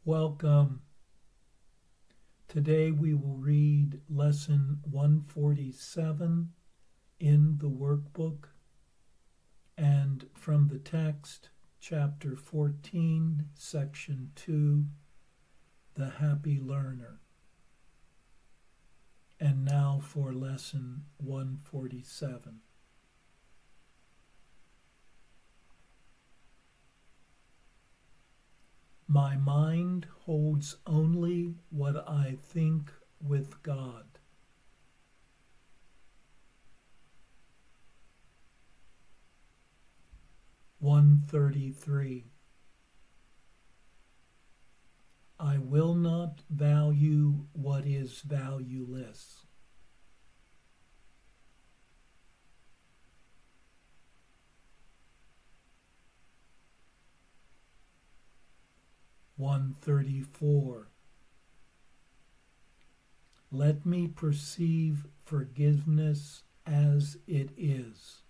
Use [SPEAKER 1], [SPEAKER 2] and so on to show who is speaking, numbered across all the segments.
[SPEAKER 1] Welcome. Today we will read Lesson 147 in the workbook and from the text, Chapter 14, Section 2, The Happy Learner. And now for Lesson 147. My mind holds only what I think with God. (133) I will not value what is valueless. (134) Let me perceive forgiveness as it is.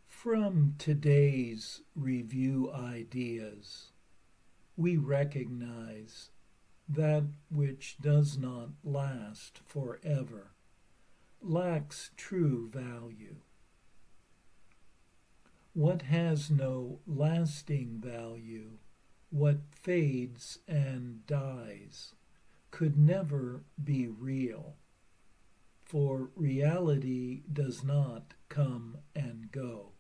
[SPEAKER 1] From today's review ideas, we recognize that which does not last forever lacks true value. What has no lasting value, what fades and dies, could never be real, for reality does not come and go.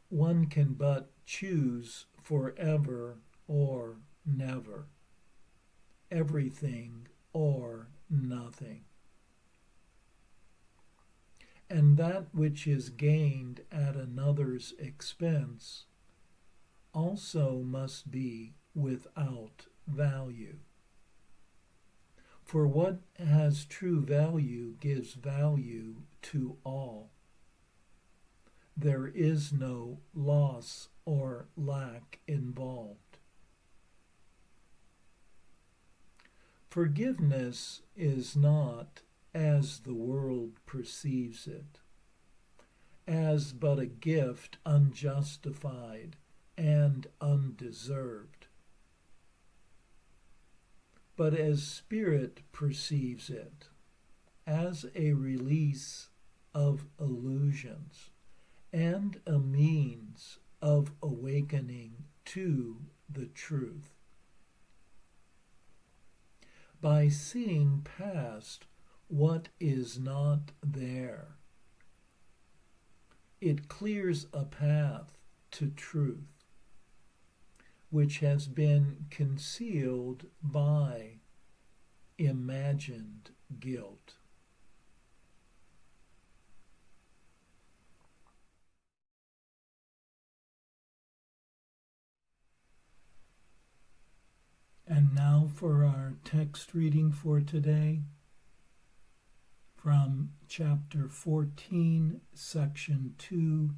[SPEAKER 1] One can but choose forever or never, everything or nothing. And that which is gained at another's expense also must be without value. For what has true value gives value to all. There is no loss or lack involved. Forgiveness is not, as the world perceives it, as but a gift unjustified and undeserved, but as Spirit perceives it, as a release of illusions and a means of awakening to the truth. By seeing past what is not there, it clears a path to truth, which has been concealed by imagined guilt. And now for our text reading for today from Chapter 14, Section 2,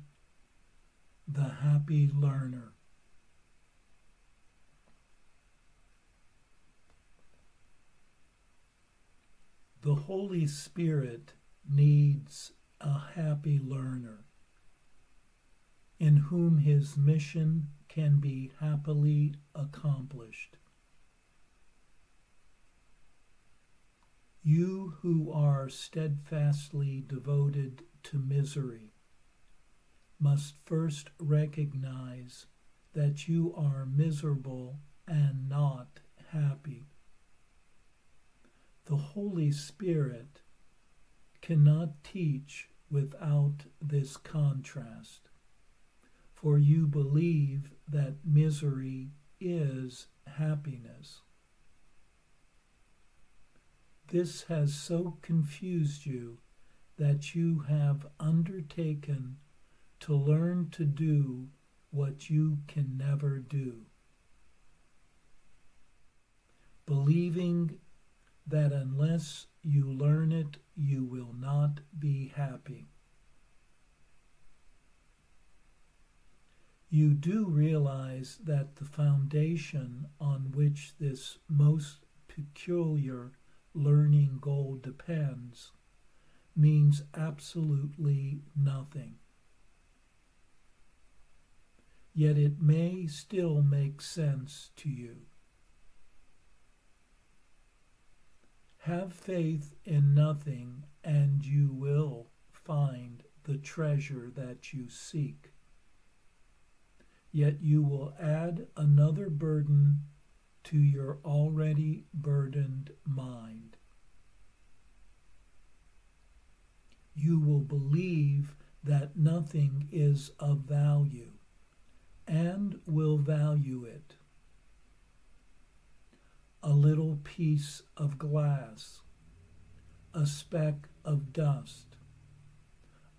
[SPEAKER 1] The Happy Learner. The Holy Spirit needs a happy learner, in whom his mission can be happily accomplished. You who are steadfastly devoted to misery must first recognize that you are miserable and not happy. The Holy Spirit cannot teach without this contrast, for you believe that misery is happiness. This has so confused you that you have undertaken to learn to do what you can never do, believing that unless you learn it, you will not be happy. You do realize that the foundation on which this most peculiar learning goal depends means absolutely nothing. Yet it may still make sense to you. Have faith in nothing, and you will find the treasure that you seek. Yet you will add another burden to your already burdened mind. You will believe that nothing is of value and will value it. A little piece of glass, a speck of dust,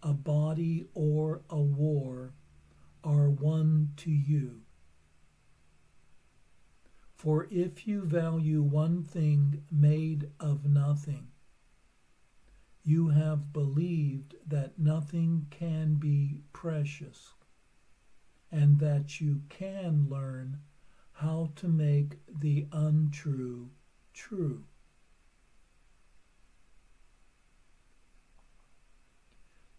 [SPEAKER 1] a body or a war are one to you. For if you value one thing made of nothing, you have believed that nothing can be precious, and that you can learn how to make the untrue true.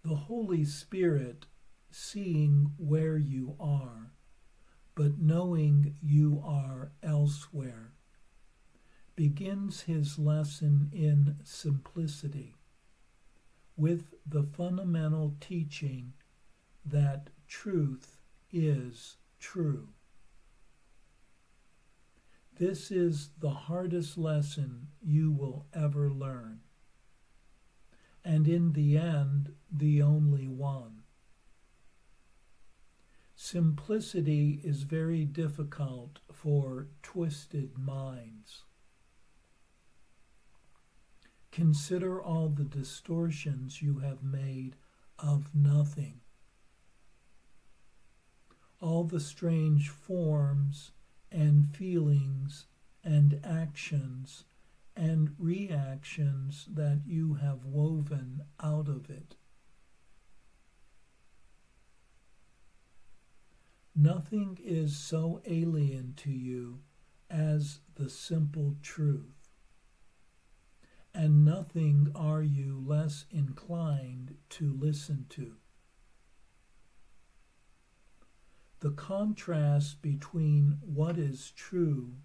[SPEAKER 1] The Holy Spirit, seeing where you are, but knowing you are elsewhere, begins his lesson in simplicity with the fundamental teaching that truth is true. This is the hardest lesson you will ever learn, and in the end, the only one. Simplicity is very difficult for twisted minds. Consider all the distortions you have made of nothing, all the strange forms and feelings and actions and reactions that you have woven out of it. Nothing is so alien to you as the simple truth, and nothing are you less inclined to listen to. The contrast between what is true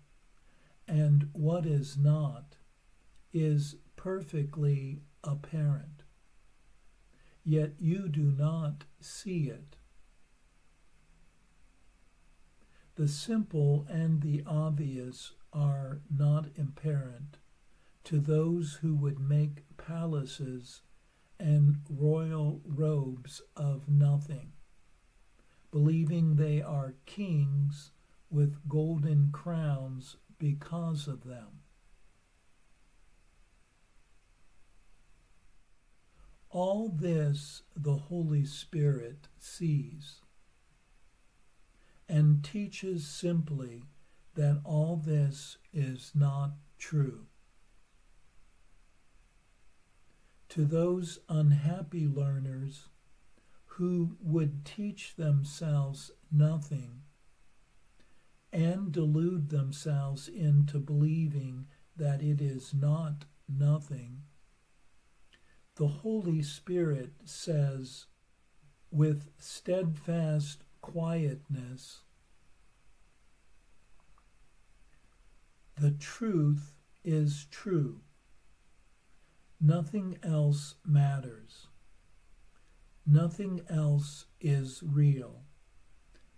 [SPEAKER 1] and what is not is perfectly apparent, yet you do not see it. The simple and the obvious are not apparent to those who would make palaces and royal robes of nothing, believing they are kings with golden crowns because of them. All this the Holy Spirit sees and teaches simply that all this is not true. To those unhappy learners who would teach themselves nothing and delude themselves into believing that it is not nothing, the Holy Spirit says with steadfast quietness, the truth is true. Nothing else matters. Nothing else is real,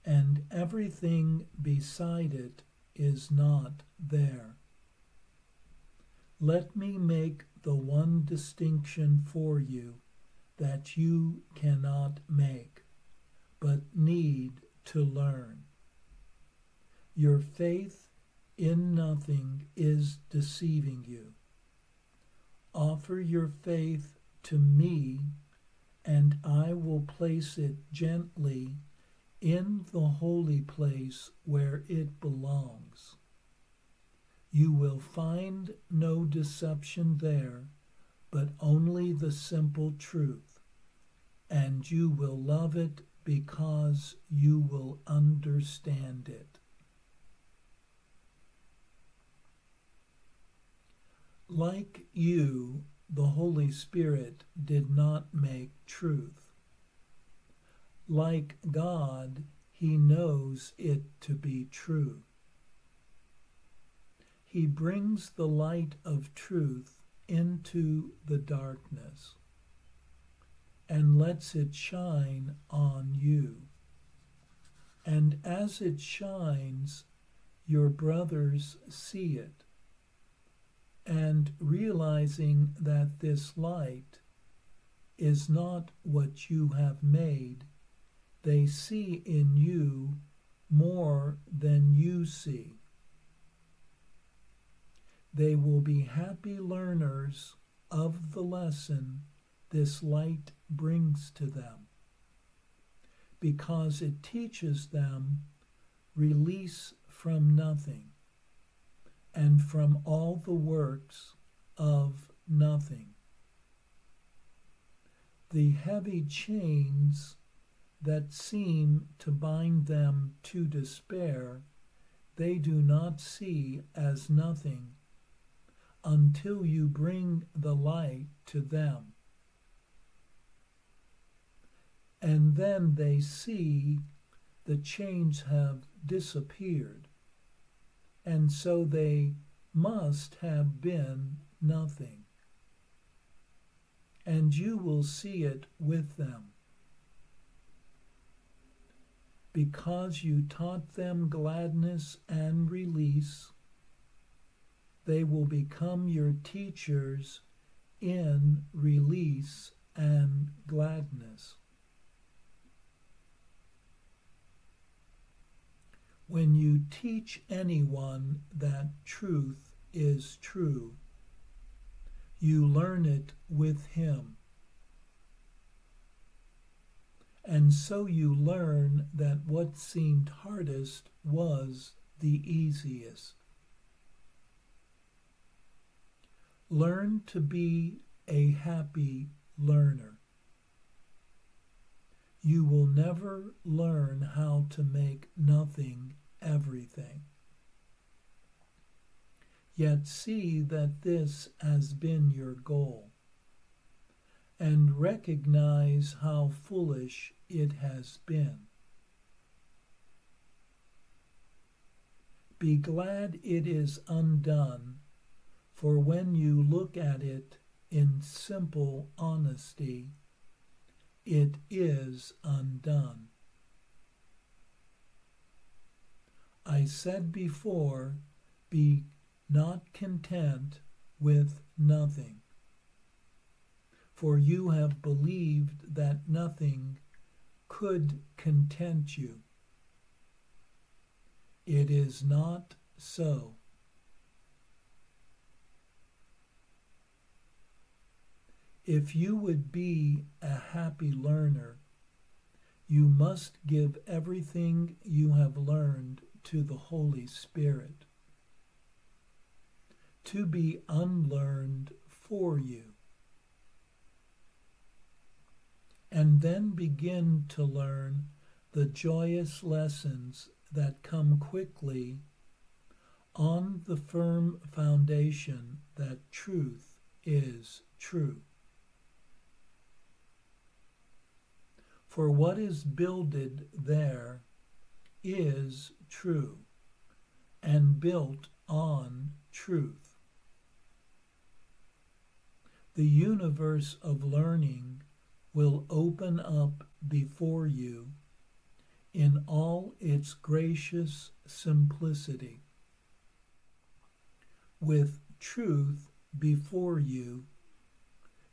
[SPEAKER 1] and everything beside it is not there. Let me make the one distinction for you that you cannot make, but need to learn. Your faith in nothing is deceiving you. Offer your faith to me, and I will place it gently in the holy place where it belongs. You will find no deception there, but only the simple truth, and you will love it because you will understand it. Like you, the Holy Spirit did not make truth. Like God, he knows it to be true. He brings the light of truth into the darkness and lets it shine on you. And as it shines, your brothers see it, and realizing that this light is not what you have made, they see in you more than you see. They will be happy learners of the lesson this light brings to them, because it teaches them release from nothing and from all the works of nothing. The heavy chains that seem to bind them to despair, they do not see as nothing until you bring the light to them. And then they see the chains have disappeared, and so they must have been nothing. And you will see it with them. Because you taught them gladness and release, they will become your teachers in release and gladness. When you teach anyone that truth is true, you learn it with him. And so you learn that what seemed hardest was the easiest. Learn to be a happy learner. You will never learn how to make nothing everything. Yet see that this has been your goal, and recognize how foolish it has been. Be glad it is undone, for when you look at it in simple honesty, it is undone. I said before, be not content with nothing, for you have believed that nothing could content you. It is not so. If you would be a happy learner, you must give everything you have learned to the Holy Spirit, to be unlearned for you, and then begin to learn the joyous lessons that come quickly on the firm foundation that truth is true. For what is builded there is true, and built on truth. The universe of learning will open up before you in all its gracious simplicity. With truth before you,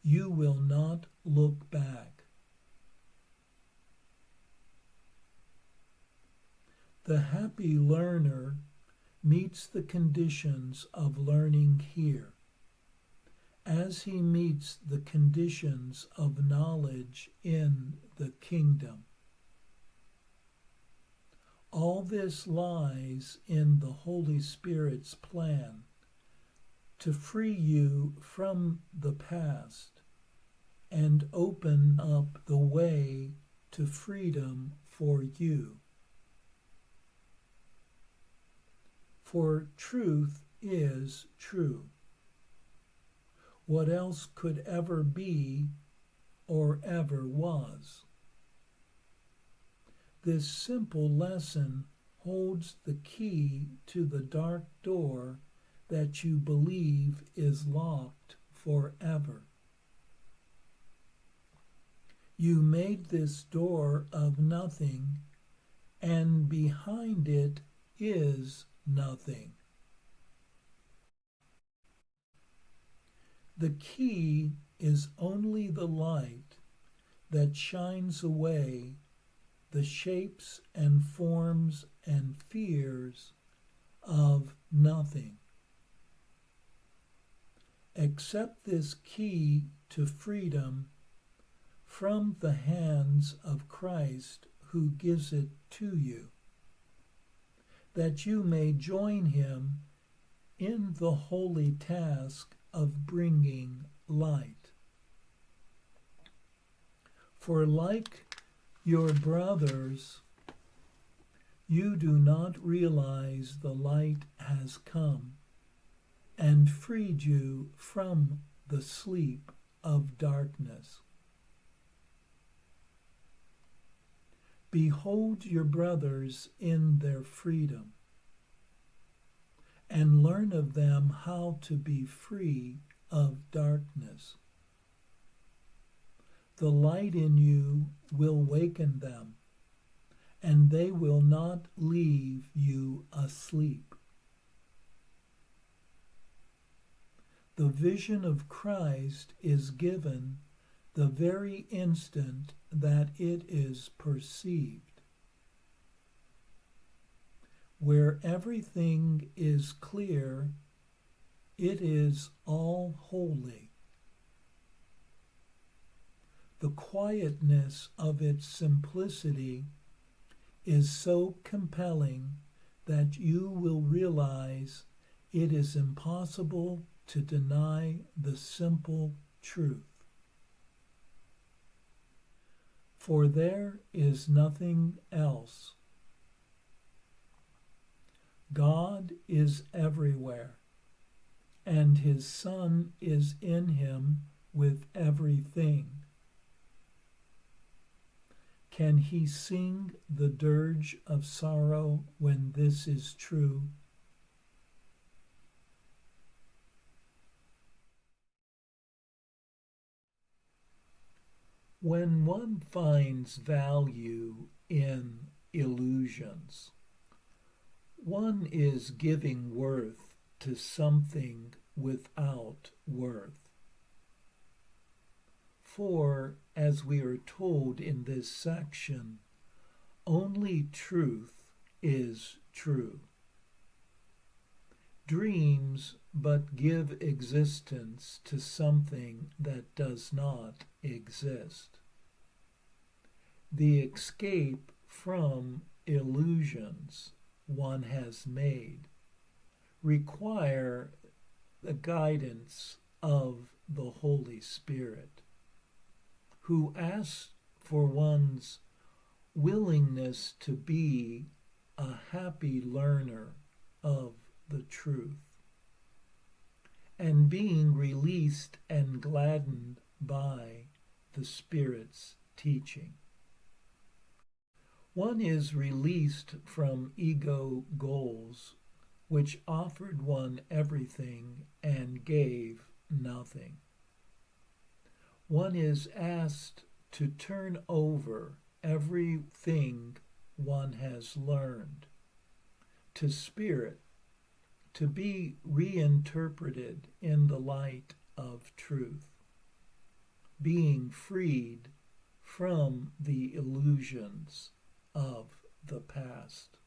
[SPEAKER 1] you will not look back. The happy learner meets the conditions of learning here, as he meets the conditions of knowledge in the kingdom. All this lies in the Holy Spirit's plan to free you from the past and open up the way to freedom for you. For truth is true, what else could ever be or ever was. This simple lesson holds the key to the dark door that you believe is locked forever. You made this door of nothing, and behind it is nothing. The key is only the light that shines away the shapes and forms and fears of nothing. Accept this key to freedom from the hands of Christ who gives it to you, that you may join him in the holy task of bringing light. For like your brothers, you do not realize the light has come and freed you from the sleep of darkness. Behold your brothers in their freedom, and learn of them how to be free of darkness. The light in you will waken them, and they will not leave you asleep. The vision of Christ is given the very instant that it is perceived. Where everything is clear, it is all holy. The quietness of its simplicity is so compelling that you will realize it is impossible to deny the simple truth. For there is nothing else. God is everywhere, and his Son is in him with everything. Can he sing the dirge of sorrow when this is true? When one finds value in illusions, one is giving worth to something without worth. For, as we are told in this section, only truth is true. Dreams but give existence to something that does not exist. The escape from illusions one has made require the guidance of the Holy Spirit, who asks for one's willingness to be a happy learner of the truth, and being released and gladdened by the Spirit's teaching. One is released from ego goals, which offered one everything and gave nothing. One is asked to turn over everything one has learned to Spirit, to be reinterpreted in the light of truth, being freed from the illusions of the past.